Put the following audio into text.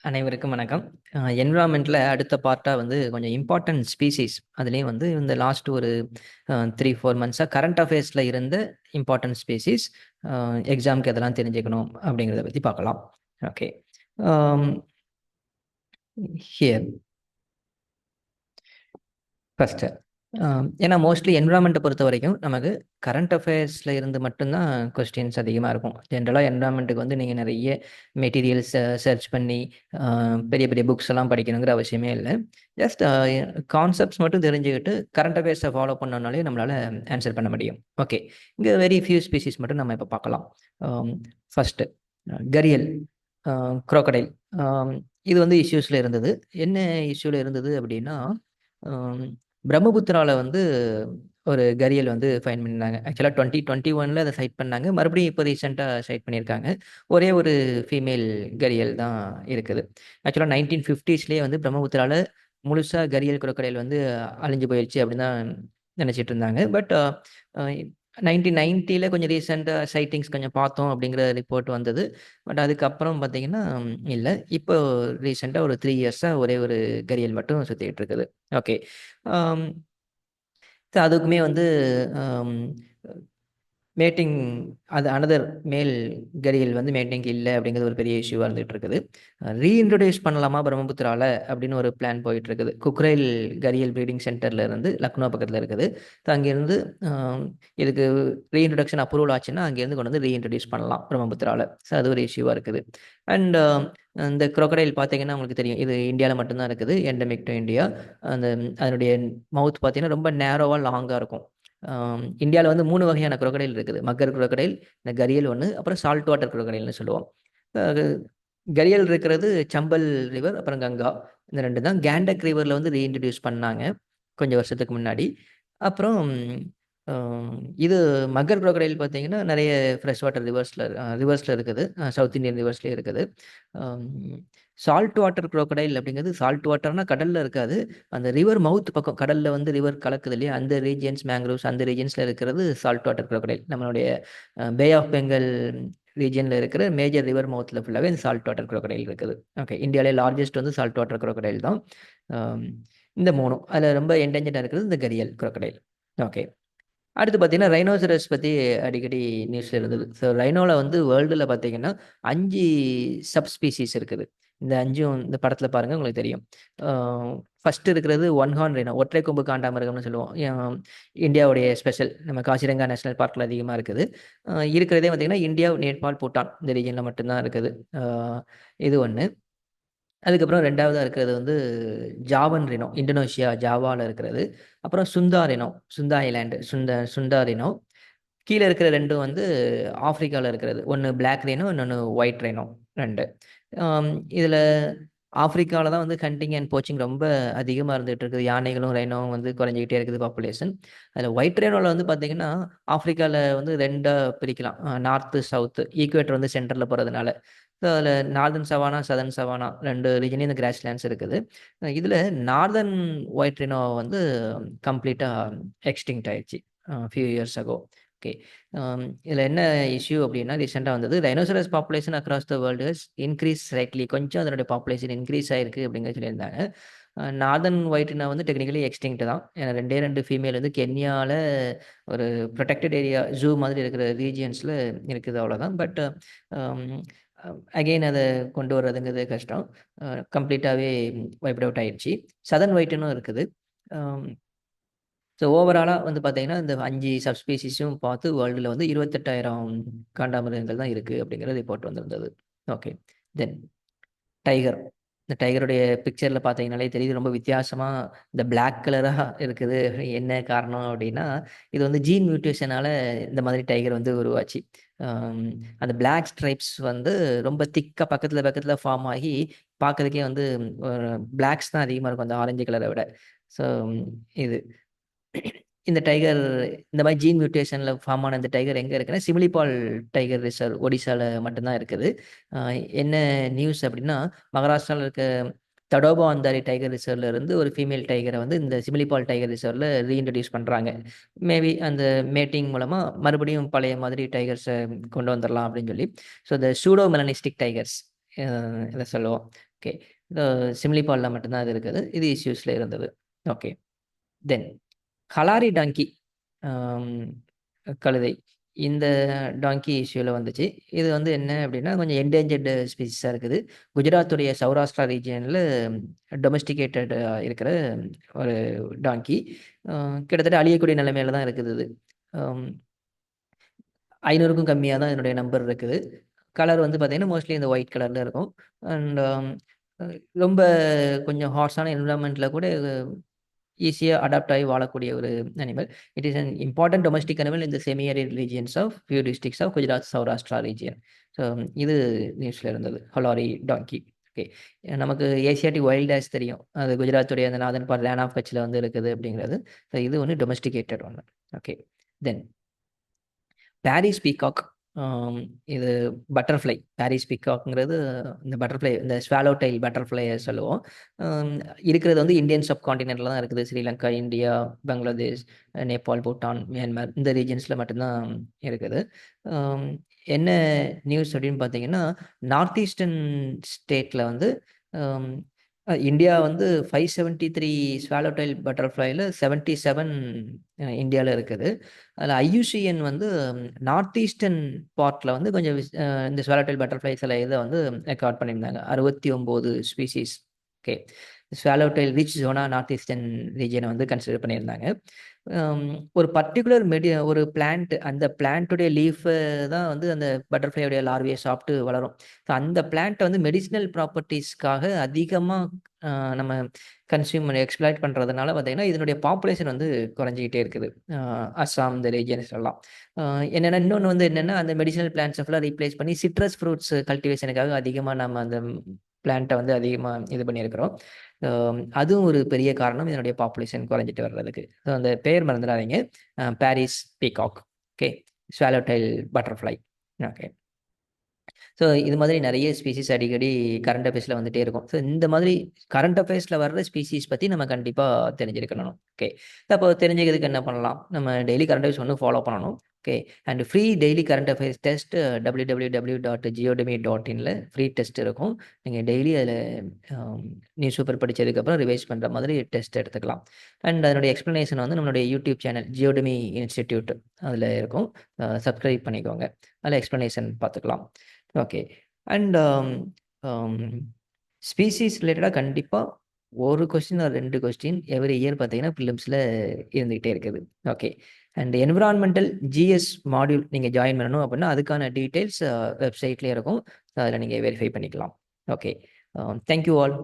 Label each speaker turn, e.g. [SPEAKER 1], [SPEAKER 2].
[SPEAKER 1] அனைவருக்கும் வணக்கம். என்விரான்மெண்ட்ல அடுத்த பார்ட்டா வந்து கொஞ்சம் இம்பார்ட்டன்ட் ஸ்பீசிஸ் அதுலயும் வந்து இந்த லாஸ்ட் ஒரு 3, 4 மந்த்ஸா கரண்ட் அஃபேர்ஸ்ல இருந்த இம்பார்ட்டன்ட் ஸ்பீசிஸ் எக்ஸாம்க்கு எதெல்லாம் தெரிஞ்சுக்கணும் அப்படிங்கிறத பத்தி பார்க்கலாம். ஓகே. ஆம், ஹியர் ஃபர்ஸ்ட் ஏன்னா மோஸ்ட்லி என்விரான்மெண்ட்டை பொறுத்த வரைக்கும் நமக்கு கரண்ட் அஃபேர்ஸில் இருந்து மட்டும்தான் கொஸ்டின்ஸ் அதிகமாக இருக்கும். ஜென்ரலாக என்விரான்மெண்ட்டுக்கு வந்து நீங்கள் நிறைய மெட்டீரியல்ஸ் சர்ச் பண்ணி பெரிய பெரிய புக்ஸ் எல்லாம் படிக்கணுங்கிற அவசியமே இல்லை. ஜஸ்ட் கான்செப்ட்ஸ் மட்டும் தெரிஞ்சுக்கிட்டு கரண்ட் அஃபேர்ஸை ஃபாலோ பண்ணோம்னாலே நம்மளால் ஆன்சர் பண்ண முடியும். ஓகே, இங்கே வெரி ஃபியூ ஸ்பீசிஸ் மட்டும் நம்ம இப்போ பார்க்கலாம். First gharial, crocodile. இது வந்து இஷ்யூஸில் இருந்தது. என்ன இஷ்யூவில் இருந்தது அப்படின்னா, பிரம்மபுத்திரால வந்து ஒரு கரியல் வந்து ஃபைண்ட் பண்ணியிருந்தாங்க. ஆக்சுவலா 2021ல அத சைட் பண்ணாங்க. மறுபடியும் இப்போ ரீசென்ட்டா சைட் பண்ணியிருக்காங்க. ஒரே ஒரு ஃபீமேல் கரியல் தான் இருக்குது. ஆக்சுவலா 1950ஸ்லயே வந்து பிரம்மபுத்திரால முழுசா கரியல் குரோக்கடைல் வந்து அழிஞ்சு போயிருச்சு அப்படின்னு தான் நினைச்சிட்டு இருந்தாங்க. பட் 1990ல கொஞ்சம் ரீசென்ட்டா சைட்டிங்ஸ் கொஞ்சம் பார்த்தோம் அப்படிங்கிற ரிப்போர்ட் வந்தது. பட் அதுக்கப்புறம் பார்த்தீங்கன்னா இல்ல. இப்போ ரீசென்ட்டா ஒரு 3 இயர்ஸா ஒரே ஒரு கரியல் மட்டும் சுத்திட்டு இருக்குது. ஓகே. ஆம். அதுக்குமே வந்து அம் மேட்டிங் அது அனதர் மேல் கரியல் வந்து மேட்டிங்க்கு இல்ல அப்படிங்கிறது ஒரு பெரிய இஷ்யூவா இருந்துட்டு இருக்குது. ரீஇன்ட்ரோடியூஸ் பண்ணலாமா பிரம்மபுத்திரால அப்படின்னு ஒரு பிளான் போயிட்டு இருக்குது. குக்ரைல் கரியல் ப்ரீடிங் சென்டர்ல இருந்து லக்னோ பக்கத்துல இருக்குது. அங்கேருந்து இதுக்கு ரீஇன்ட்ரோடக்ஷன் அப்ரூவல் ஆச்சுன்னா அங்கேருந்து கொண்டு வந்து ரீஇன்ட்ரோடியூஸ் பண்ணலாம் பிரம்மபுத்திரால. ஸோ அது ஒரு இஷ்யூவா இருக்குது. அண்ட் இந்த குரோக்கடைல் பார்த்தீங்கன்னா உங்களுக்கு தெரியும். இது இந்தியால மட்டும் தான் இருக்குது. Endemic to India. அந்த அதனுடைய மவுத் பார்த்தீங்கன்னா ரொம்ப நேரோவா லாங்கா இருக்கும். இந்தியாவில் வந்து 3 வகையான குரோக்கடைல் இருக்குது. மக்கர் குரோக்கடைல், இந்த கரியல் ஒன்று, அப்புறம் சால்ட் வாட்டர் குரோக்கடைல்னு சொல்லுவோம். கரியல் இருக்கிறது சம்பல் ரிவர், அப்புறம் கங்கா. இந்த 2 தான். கேண்டக் ரிவரில் வந்து ரீஇன்ட்ரடியூஸ் பண்ணாங்க கொஞ்சம் வருஷத்துக்கு முன்னாடி. அப்புறம் இது மக்கர் குரோக்கடைல் பார்த்தீங்கன்னா நிறைய ஃப்ரெஷ் வாட்டர் ரிவர்ஸில் இருக்குது. சவுத் இந்தியன் ரிவர்ஸ்லேயே இருக்குது. சால்ட் வாட்டர் குரோக்கடைல் அப்படிங்கிறது சால்ட் வாட்டர்னா கடலில் இருக்காது. அந்த ரிவர் மவுத் பக்கம் கடலில் வந்து ரிவர் கலக்குது இல்லையா, அந்த ரீஜியன்ஸ் மேங்க்ரோவ்ஸ் அந்த ரீஜியன்ஸில் இருக்கிறது சால்ட் வாட்டர் குரோக்கடைல். நம்மளுடைய பே ஆஃப் பெங்கால் ரீஜியனில் இருக்கிற மேஜர் ரிவர் மவுத்தில் ஃபுல்லாகவே இந்த சால்ட் வாட்டர் குரோக்கடைல் இருக்குது. ஓகே, இந்தியாவிலே லார்ஜஸ்ட் வந்து சால்ட் வாட்டர் குரோக்கடைல் தான். இந்த 3 அதில் ரொம்ப என்டேஞ்சர்டாக இருக்கிறது இந்த கரியல் குரோக்கடைல். ஓகே. அடுத்து பார்த்தீங்கன்னா, ரைனோசரஸ் பத்தி அடிக்கடி நியூஸ்ல இருந்தது. ஸோ ரைனோல வந்து வேர்ல்டுல பார்த்தீங்கன்னா 5 சப் ஸ்பீசிஸ் இருக்குது. இந்த 5ம் இந்த படத்துல பாருங்க உங்களுக்கு தெரியும். அ ஃபர்ஸ்ட் இருக்கிறது ஒன் ஹார்ன் ரைனோ, ஒற்றை கொம்பு காண்டாமிருகம்னு சொல்லுவோம். இந்தியாவுடைய ஸ்பெஷல். நம்ம காசிரங்கா நேஷனல் பார்க்ல அதிகமா இருக்குது. இருக்கிறதே பார்த்தீங்கன்னா, இந்தியா, நேபாள், பூட்டான் இந்த ரீஜியன்ல மட்டும் தான் இருக்குது. அ இது ஒண்ணு. அதுக்கப்புறம் 2வதா இருக்கிறது வந்து ஜாவன் ரினோ, இந்தோனேஷியா ஜாவால இருக்கிறது. அப்புறம் சுந்தா ரினோ, சுந்தா ஐலேண்ட், சுந்தா ரினோ. கீழ இருக்கிற 2ம் வந்து ஆஃப்ரிக்கால இருக்கிறது. ஒண்ணு பிளாக் ரைனோ, இன்னொன்னு ஒயிட் ரைனோ 2. ஆம், இதுல ஆஃப்ரிக்கால தான் வந்து ஹண்டிங் அண்ட் போச்சிங் ரொம்ப அதிகமா இருந்துட்டு இருக்குது. யானைகளும், ரைனோவும் வந்து குறைஞ்சுக்கிட்டே இருக்குது பாப்புலேஷன். அதுல ஒயிட் ரைனோல வந்து பார்த்தீங்கன்னா, ஆஃப்ரிக்கால வந்து 2ஆ பிரிக்கலாம். North, south. ஈக்குவேட்டர் வந்து சென்டர்ல போறதுனால. ஸோ அதில நார்தர்ன் சவானா, சதர்ன் சவானா 2 ரீஜன்லயும் இந்த கிராஸ்லேண்ட்ஸ் இருக்குது. இதுல நார்தர்ன் ஒயிட் ரைனோ வந்து கம்ப்ளீட்டா எக்ஸ்டிங்க்ட் ஆயிடுச்சு. Few years ago. ஓகே. இதில என்ன இஷ்யூ அப்டின்னா, ரீசென்ட்டா வந்தது. Rhinoceros population across the world has increase slightly. கொஞ்சம் அதனுடைய பாப்புலேஷன் இன்கிரீஸ் ஆயிருக்கு அப்டிங்கிறது சொல்லியிருந்தாங்க. நார்தர்ன் ஒயிட் ரைனோ வந்து டெக்னிக்கலி எக்ஸ்டிங்க்ட் தான். ஏன்னா 2 ஃபீமேல் வந்து கென்யால ஒரு புரொடெக்டட் ஏரியா ஜூ மாதிரி இருக்கிற ரீஜியன்ஸ்ல இருக்குது அவ்வளோதான். பட் அம் அகைன் அத கொண்டு வர்றதுங்கிறது கஷ்டம். கம்ப்ளீட்டாவே வைப்ட் அவுட் ஆயிடுச்சு. சதர்ன் ஒயிட்னும் இருக்குது. அம் ஸோ ஓவராலா வந்து பார்த்தீங்கன்னா, இந்த 5 சப்ஸ்பீசிஸும் பார்த்து வேர்ல்டுல வந்து 28,000 காண்டாமிருகங்கள் தான் இருக்கு அப்படிங்கிற ரிப்போர்ட் வந்திருந்தது. ஓகே. தென் டைகர். இந்த டைகருடைய பிக்சர்ல பார்த்தீங்கனாலே தெரியுது ரொம்ப வித்தியாசமா இந்த பிளாக் கலரா இருக்குது. என்ன காரணம் அப்படின்னா, இது வந்து ஜீன் மியூட்டேஷனால இந்த மாதிரி டைகர் வந்து உருவாச்சு. அம் அந்த பிளாக் ஸ்ட்ரைப்ஸ் வந்து ரொம்ப திக்கா பக்கத்துல பக்கத்துல ஃபார்ம் ஆகி பார்க்கறதுக்கே வந்து பிளாக்ஸ் தான் அதிகமா இருக்கும் அந்த ஆரஞ்சு கலர விட. ஸோ இது. இந்த டைகர் இந்த மாரி ஜீன் மியூட்டேஷன்ல ஃபார்ம் ஆன இந்த டைகர் எங்க இருக்குன்னா, சிமிலிபால் டைகர் ரிசர்வ் ஒடிசால மட்டும் தான் இருக்குது. அ என்ன நியூஸ் அப்டின்னா, மகாராஷ்டிரால இருக்க தடோபா அந்தாரி டைகர் ரிசர்வ்ல இருந்து ஒரு ஃபீமேல் டைகர வந்து இந்த சிமிலிபால் டைகர் ரிசர்வ்ல ரீஇன்ட்ரோடியூஸ் பண்றாங்க. மேபி அந்த மேட்டிங் மூலமா மறுபடியும் பழைய மாதிரி டைகர்ஸ கொண்டு வந்துரலாம் அப்டின்னு சொல்லி. ஸோ த சூடோ மெலனிஸ்டிக் டைகர்ஸ் இத சொல்லுவோம். ஓகே. சிம்லிபால்ல மட்டும் தான் இது இருக்குது. இது இஷ்யூஸ்ல இருந்தது. ஓகே. தென் கலாரி டாங்கி கழுதை. இந்த டாங்கி இஷ்யூல வந்துச்சு. இது வந்து என்ன அப்படின்னா, கொஞ்சம் என்டேஞ்சர்டு ஸ்பீஷீஸா இருக்குது. குஜராத்துடைய சௌராஷ்டிரா ரீஜியன்ல டொமஸ்டிகேட்டட் இருக்கிற ஒரு டாங்கி. கிட்டத்தட்ட அழியக்கூடிய நிலைமையில தான் இருக்குது இது. 500க்கும் கம்மியா தான் இதனுடைய நம்பர் இருக்குது. கலர் வந்து பார்த்தீங்கன்னா, மோஸ்ட்லி இந்த ஒயிட் கலர்ல இருக்கும். அண்ட் ரொம்ப கொஞ்சம் ஹார்ஷான என்விரான்மென்ட்ல கூட ஈஸியா அடாப்ட் ஆகி வாழக்கூடிய ஒரு animal. It is an important domestic animal in the semi arid regions of few districts of Gujarat, Saurashtra region. So இது நியூஸ்ல இருந்தது. ஹலாரி டாங்கி. ஓகே. நமக்கு ஏசியாட்டிக் வைல்ட் ஆஸ் தெரியும். அது குஜராத்துடைய அந்த நார்தர்ன் பார்ட் லேண்ட் ஆஃப் கட்ச்ல வந்து இருக்குது அப்படிங்கிறது. ஸோ இது ஒண்ணு டொமஸ்டிகேட்டட் ஒண்ணு. ஓகே. Then Paris peacock. இது பட்டர்ஃப்ளை. பாரிஸ் பீகாக்ங்கிறது இந்த பட்டர்ஃப்ளை, இந்த ஸ்வாலோ டெயில் பட்டர்ஃப்ளைய சொல்லுவோம். இருக்கிறது வந்து இந்தியன் சப்கான்டினென்ட்ல தான் இருக்குது. ஸ்ரீலங்கா, இந்தியா, பங்களாதேஷ், நேபாள், பூட்டான், மியான்மர் இந்த ரீஜியன்ஸ்ல மட்டும்தான் இருக்குது. என்ன நியூஸ் அப்படின்னு பார்த்தீங்கன்னா, நார்த் ஈஸ்டர்ன் ஸ்டேட்ல வந்து இந்தியா வந்து 573 ஸ்வாலோ டெயில் பட்டர்ஃப்ளைல 77 இந்தியால இருக்குது. அதில் ஐயூசிஎன் வந்து நார்த் ஈஸ்டர்ன் பார்ட்ல வந்து கொஞ்சம் இந்த ஸ்வாலோ டெயில் பட்டர்ஃப்ளை சில இதை வந்து ரெக்கார்ட் பண்ணியிருந்தாங்க. 69 species. Okay. Swallowtail rich ஜோனா நார்த் ஈஸ்டர்ன் ரீஜியனை வந்து கன்சிடர் பண்ணியிருந்தாங்க. ஒரு பர்டிகுலர் ஒரு பிளான்ட், அந்த பிளான்ட்டுடைய லீஃபை தான் வந்து அந்த பட்டர்ஃப்ளையோடைய லார்வியை சாப்பிட்டு வளரும். ஸோ அந்த பிளான்ட்டை வந்து மெடிசினல் ப்ராப்பர்ட்டிஸ்க்காக அதிகமாக நம்ம கன்சியூம் பண்ணி எக்ஸ்ப்ளாய்ட் பண்ணுறதுனால பார்த்தீங்கன்னா, இதனுடைய பாப்புலேஷன் வந்து குறைஞ்சிக்கிட்டே இருக்குது. அஸ்ஸாம் இந்த ரீஜியன்ஸ் எல்லாம். என்னென்னா இன்னொன்று வந்து என்னென்னா, அந்த மெடிசினல் பிளான்ட்ஸை ஃபுல்லாக ரீப்ளேஸ் பண்ணி சிட்ரஸ் ஃப்ரூட்ஸ் கல்டிவேஷனுக்காக அதிகமாக நம்ம அந்த பிளான்ட்டை வந்து அதிகமாக இது பண்ணியிருக்கிறோம். அதுவும் ஒரு பெரிய காரணம் இதனுடைய பாப்புலேஷன் குறைஞ்சிட்டு வர்றதுக்கு. ஸோ அந்த பெயர் மறந்துடாதீங்க. Paris peacock. Okay. Swallow tail butterfly. Okay. So இது மாதிரி நிறைய ஸ்பீசிஸ் அடிக்கடி கரண்ட் அஃபேர்ஸில் வந்துட்டே இருக்கும். ஸோ இந்த மாதிரி கரண்ட் அஃபேர்ஸில் வர்ற ஸ்பீசிஸ் பற்றி நம்ம கண்டிப்பாக தெரிஞ்சிருக்கணும். ஓகே. அப்போ தெரிஞ்சுக்கிறதுக்கு என்ன பண்ணலாம்? நம்ம டெய்லி கரண்ட் அஃபேர்ஸ் ஒன்று ஃபாலோ பண்ணணும். Okay. And free daily current affairs test www.geodemy.inல ஃப்ரீ டெஸ்ட் இருக்கும். நீங்கள் டெய்லி அதில் நியூஸ் பேப்பர் படித்ததுக்கப்புறம் ரிவைஸ் பண்ணுற மாதிரி டெஸ்ட் எடுத்துக்கலாம். அண்ட் அதனுடைய எக்ஸ்ப்ளனேஷன் வந்து நம்மளுடைய யூடியூப் சேனல் ஜியோடமி இன்ஸ்டிடியூட் அதில் இருக்கும். சப்ஸ்கிரைப் பண்ணிக்கோங்க. அதில் எக்ஸ்ப்ளனேஷன் பார்த்துக்கலாம். ஓகே. அண்ட் ஸ்பீசிஸ் ரிலேட்டடாக கண்டிப்பாக ஒரு question or 2 question every year பார்த்தீங்கன்னா பிலிம்ஸில் இருந்துகிட்டே இருக்குது. ஓகே. அண்ட் என்விரான்மெண்டல் ஜிஎஸ் மாடியூல் நீங்கள் ஜாயின் பண்ணணும் அப்படின்னா அதுக்கான டீட்டெயில்ஸ் வெப்சைட்லேயே இருக்கும். அதில் நீங்கள் வெரிஃபை பண்ணிக்கலாம். ஓகே. Thank you all.